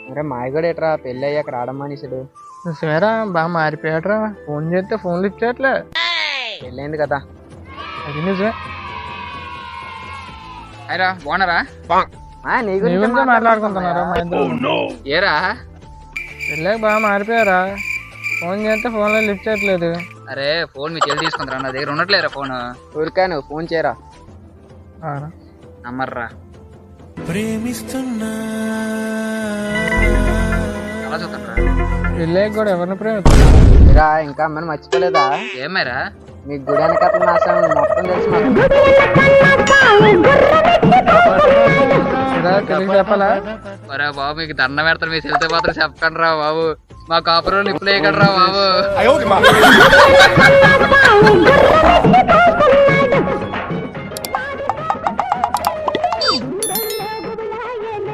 అరే మాయగడ ఎట్రా పెళ్ళి అయ్యాక రావడం మానేసాడు. చూసారా బాగా మారిపోయాడరా. ఫోన్ చేస్తే ఫోన్ లిఫ్ట్ చేయట్లే. పెళ్ళైంది కదా. అది నిజమే. అయిరా బాగున్నారా? నీ నీ గురించే గురించే మాట్లాడుకుంటున్నారా మా ఇద్దరు? ఏరా? పెళ్ళాక బాగా మారిపోయారా. ఫోన్ చేస్తే ఫోన్లో లిఫ్ట్ చేయట్లేదు. అరే ఫోన్ మీ చెల్లి తీసుకుంటారా, నా దగ్గర ఉండట్లేరా ఫోన్. ఊరికా నువ్వు ఫోన్ చేయరా. నమ్మర్రా. అలా చూస్తారా? పెళ్ళాక కూడా ఎవరిని ప్రేమిస్తున్నా? ఇరా ఇంకా అమ్మని మర్చిపోలేదా? ఏమైరా? మీ గుడి వెనకట్ల నాశనం మొత్తం తెలుసు మాకు. తెలుగు చెప్పాలా? ఒరే బాబు మీకు దండం పెడతారు, మీ చెల్లితో మాత్రం చెప్పకండి రా బాబు. మా కాపురం నిప్పులు వేయకండి రా బాబు.